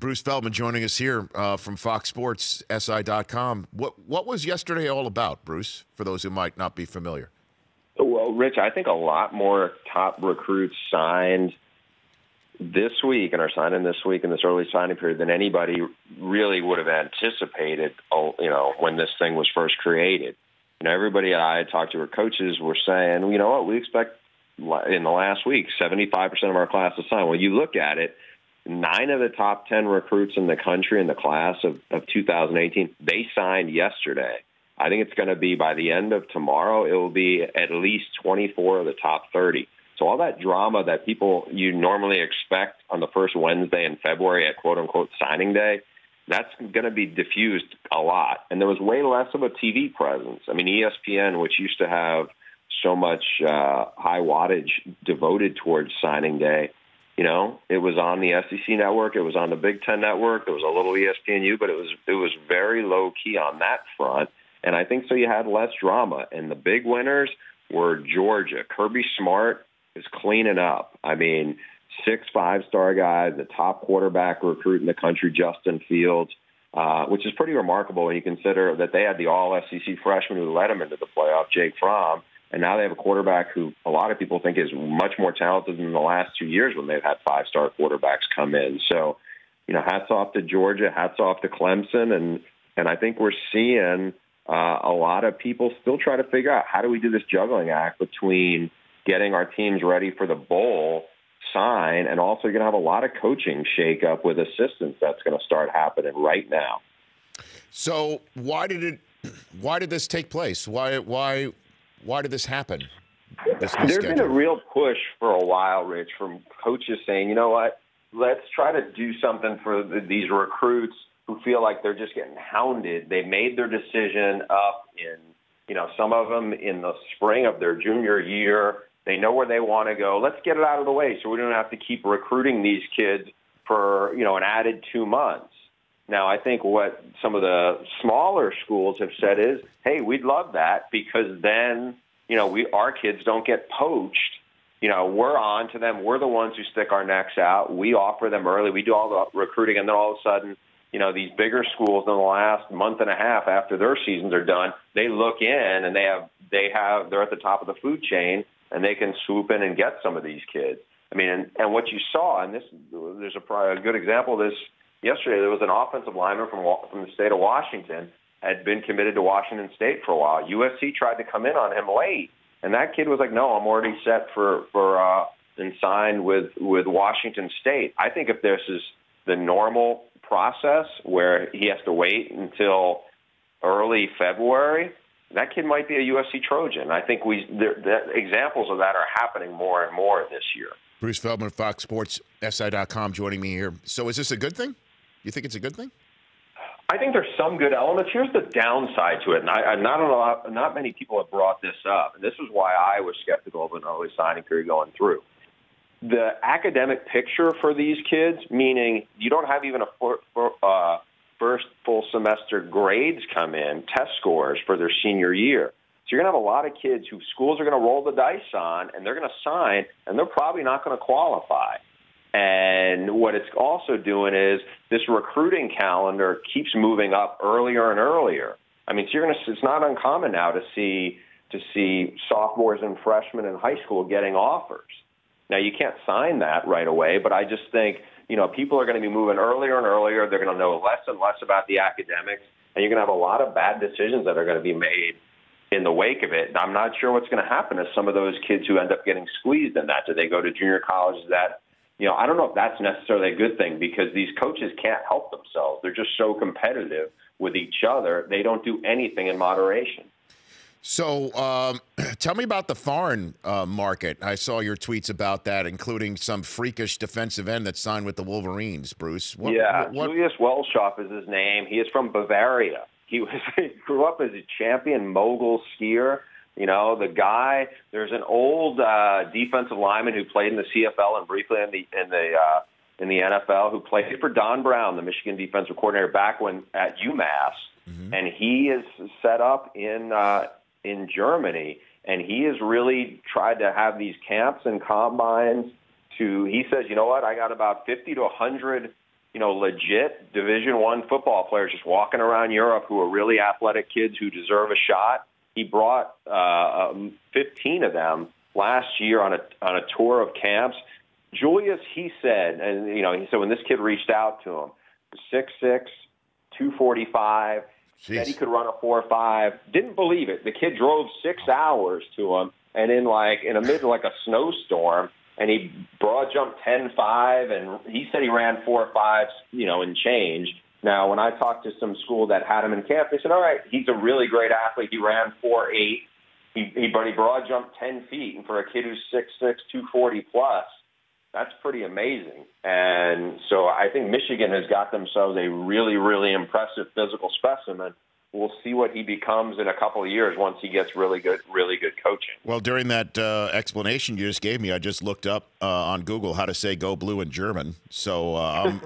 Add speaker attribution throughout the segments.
Speaker 1: Bruce Feldman joining us here from Fox Sports, SI.com. What was yesterday all about, Bruce, for those who might not be familiar?
Speaker 2: Well, Rich, I think a lot more top recruits signed this week and are signing this week in this early signing period than anybody really would have anticipated, when this thing was first created. Everybody I had talked to, our coaches, were saying, you know what, we expect in the last week 75% of our class to sign. Well, you look at it, 9 of the top 10 recruits in the country in the class of 2018, they signed yesterday. I think it's going to be by the end of tomorrow, it will be at least 24 of the top 30. So all that drama that you normally expect on the first Wednesday in February at quote-unquote signing day, that's going to be diffused a lot. And there was way less of a TV presence. I mean, ESPN, which used to have so much high wattage devoted towards signing day, it was on the SEC network. It was on the Big Ten network. There was a little ESPNU, but it was very low key on that front. And I think so you had less drama. And the big winners were Georgia. Kirby Smart is cleaning up. I mean, 6 5-star guys, the top quarterback recruit in the country, Justin Fields, which is pretty remarkable when you consider that they had the all-SEC freshman who led them into the playoff, Jake Fromm. And now they have a quarterback who a lot of people think is much more talented than the last 2 years when they've had 5-star quarterbacks come in. So, hats off to Georgia, hats off to Clemson. And I think we're seeing a lot of people still try to figure out how do we do this juggling act between getting our teams ready for the bowl sign and also you're going to have a lot of coaching shakeup with assistants that's going to start happening right now.
Speaker 1: So why did this take place? Why did this happen?
Speaker 2: There's been a real push for a while, Rich, from coaches saying, you know what, let's try to do something for these recruits who feel like they're just getting hounded. They made their decision up in, some of them in the spring of their junior year. They know where they want to go. Let's get it out of the way so we don't have to keep recruiting these kids for, an added 2 months. Now, I think what some of the smaller schools have said is, hey, we'd love that because then, our kids don't get poached. We're on to them. We're the ones who stick our necks out. We offer them early. We do all the recruiting. And then all of a sudden, these bigger schools in the last month and a half after their seasons are done, they look in and they're at the top of the food chain and they can swoop in and get some of these kids. I mean, and what you saw, and there's a good example of this. Yesterday, there was an offensive lineman from the state of Washington, had been committed to Washington State for a while. USC tried to come in on him late, and that kid was like, no, I'm already set for and signed with Washington State. I think if this is the normal process where he has to wait until early February, that kid might be a USC Trojan. I think examples of that are happening more and more this year.
Speaker 1: Bruce Feldman, Fox Sports, SI.com, joining me here. So is this a good thing? You think it's a good thing?
Speaker 2: I think there's some good elements. Here's the downside to it, and not many people have brought this up, and this is why I was skeptical of an early signing period going through. The academic picture for these kids, meaning you don't have even a first full semester grades come in, test scores for their senior year. So you're going to have a lot of kids who schools are going to roll the dice on, and they're going to sign, and they're probably not going to qualify. And what it's also doing is this recruiting calendar keeps moving up earlier and earlier. I mean, so it's not uncommon now to see sophomores and freshmen in high school getting offers. Now, you can't sign that right away, but I just think, people are going to be moving earlier and earlier. They're going to know less and less about the academics, and you're going to have a lot of bad decisions that are going to be made in the wake of it. I'm not sure what's going to happen to some of those kids who end up getting squeezed in that. Do they go to junior colleges that, I don't know if that's necessarily a good thing because these coaches can't help themselves. They're just so competitive with each other. They don't do anything in moderation.
Speaker 1: So tell me about the foreign market. I saw your tweets about that, including some freakish defensive end that signed with the Wolverines, Bruce.
Speaker 2: Julius Welschoff is his name. He is from Bavaria. He grew up as a champion mogul skier. The guy, there's an old defensive lineman who played in the CFL and briefly in the NFL who played for Don Brown, the Michigan defensive coordinator, back when at UMass. Mm-hmm. And he is set up in Germany, and he has really tried to have these camps and combines he says, you know what, I got about 50 to 100 legit Division I football players just walking around Europe who are really athletic kids who deserve a shot. He brought 15 of them last year on a tour of camps. Julius, he said, and he said when this kid reached out to him, 6'6", 245, said he could run a 4.5. Didn't believe it. The kid drove 6 hours to him, and in amid a snowstorm, and he broad jumped 10.5, and he said he ran 4.5, and change. Now, when I talked to some school that had him in camp, they said, all right, he's a really great athlete. He ran 4.8, but he broad jumped 10 feet, and for a kid who's 6'6", 240 plus, that's pretty amazing. And so I think Michigan has got themselves a really, really impressive physical specimen. We'll see what he becomes in a couple of years once he gets really good coaching.
Speaker 1: Well, during that explanation you just gave me, I just looked up on Google how to say "go blue" in German. So I'm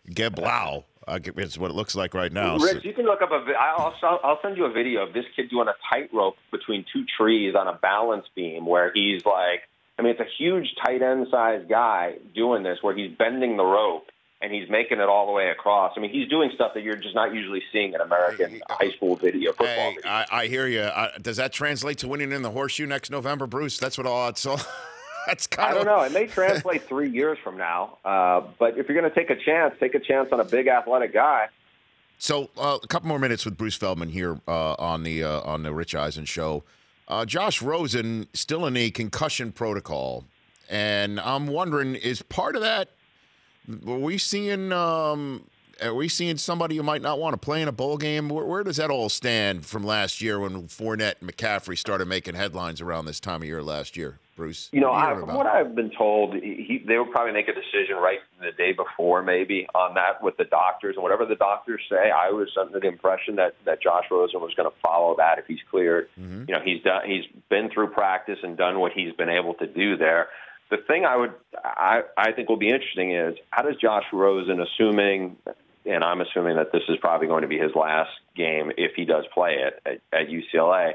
Speaker 1: Geblau. It's what it looks like right now.
Speaker 2: Rich, you can look up I'll send you a video of this kid doing a tightrope between two trees on a balance beam where he's it's a huge tight end size guy doing this where he's bending the rope and he's making it all the way across. He's doing stuff that you're just not usually seeing in American high school football video.
Speaker 1: I hear you. Does that translate to winning in the horseshoe next November, Bruce? That's what all it's all. That's kind
Speaker 2: of. I don't know. It may translate 3 years from now. But if you're going to take a chance on a big athletic guy.
Speaker 1: So a couple more minutes with Bruce Feldman here on the Rich Eisen show. Josh Rosen still in a concussion protocol, and I'm wondering, is part of that? Are we seeing somebody who might not want to play in a bowl game? Where does that all stand from last year when Fournette and McCaffrey started making headlines around this time of year last year? Bruce,
Speaker 2: from what I've been told, they would probably make a decision right the day before, maybe on that with the doctors, and whatever the doctors say. I was under the impression that Josh Rosen was going to follow that if he's cleared. Mm-hmm. He's been through practice and done what he's been able to do there. The thing I think will be interesting is how does Josh Rosen, assuming, and I'm assuming that this is probably going to be his last game if he does play it at UCLA,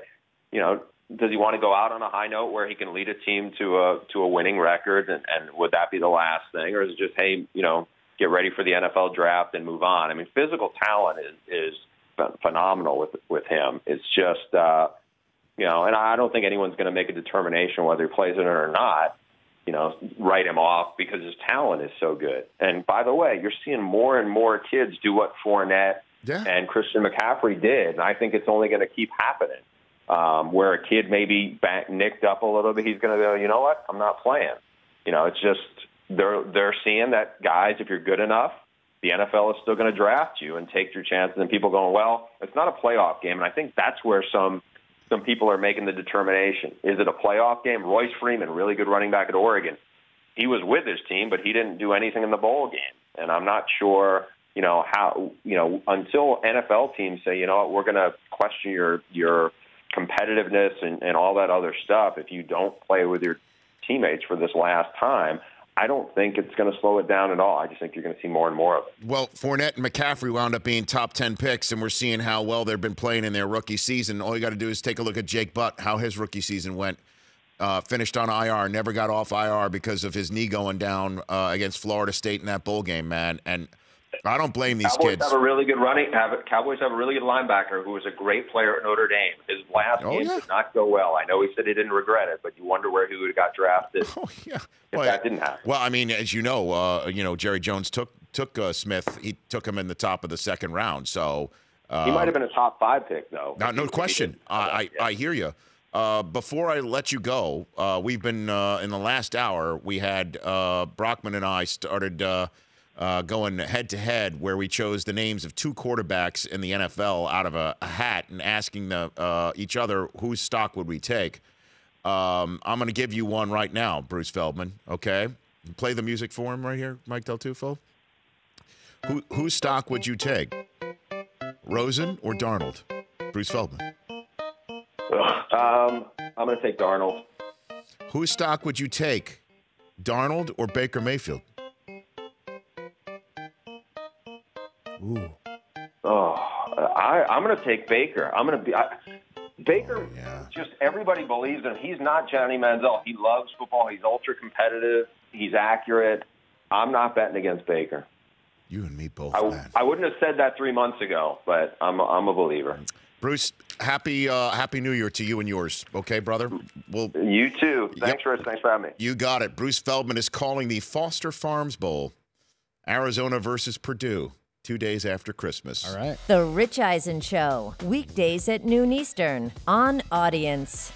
Speaker 2: does he want to go out on a high note where he can lead a team to a winning record, and would that be the last thing, or is it just, hey, get ready for the NFL draft and move on? Physical talent is phenomenal with him. It's just, and I don't think anyone's going to make a determination whether he plays it or not. Write him off because his talent is so good. And by the way, you're seeing more and more kids do what Fournette and Christian McCaffrey did, and I think it's only going to keep happening. Where a kid may be nicked up a little bit, he's going to go, you know what, I'm not playing. It's just they're seeing that, guys, if you're good enough, the NFL is still going to draft you and take your chances. And people going, well, it's not a playoff game, and I think that's where some people are making the determination. Is it a playoff game? Royce Freeman, really good running back at Oregon. He was with his team, but he didn't do anything in the bowl game. And I'm not sure, how, until NFL teams say, you know what, we're going to question your competitiveness and all that other stuff if you don't play with your teammates for this last time. I don't think it's going to slow it down at all. I just think you're going to see more and more of it.
Speaker 1: Well, Fournette and McCaffrey wound up being top 10 picks, and we're seeing how well they've been playing in their rookie season. All you got to do is take a look at Jake Butt, how his rookie season went. Finished on IR, never got off IR because of his knee going down against Florida State in that bowl game, man. And I don't blame these kids.
Speaker 2: Cowboys have a really good linebacker who was a great player at Notre Dame. His last game did not go well. I know he said he didn't regret it, but you wonder where he would have got drafted if that didn't happen.
Speaker 1: Well, as you know, Jerry Jones took Smith. He took him in the top of the second round. So
Speaker 2: he might have been a top 5 pick, though.
Speaker 1: No question. I hear you. Before I let you go, we've been in the last hour. We had Brockman and I started going head-to-head where we chose the names of 2 quarterbacks in the NFL out of a hat and asking each other whose stock would we take. I'm going to give you one right now, Bruce Feldman, okay? Play the music for him right here, Mike Del Tufo. Whose stock would you take, Rosen or Darnold? Bruce Feldman.
Speaker 2: I'm going to take Darnold.
Speaker 1: Whose stock would you take, Darnold or Baker Mayfield?
Speaker 2: Ooh. I'm going to take Baker. Baker. Just everybody believes in him. He's not Johnny Manziel. He loves football. He's ultra competitive. He's accurate. I'm not betting against Baker.
Speaker 1: You and me both, man.
Speaker 2: I wouldn't have said that 3 months ago, but I'm a believer.
Speaker 1: Bruce, happy New Year to you and yours. Okay, brother?
Speaker 2: You too. Thanks, Rich. Thanks for having me.
Speaker 1: You got it. Bruce Feldman is calling the Foster Farms Bowl. Arizona versus Purdue, 2 days after Christmas.
Speaker 3: All right.
Speaker 4: The Rich Eisen Show, weekdays at noon Eastern on Audience.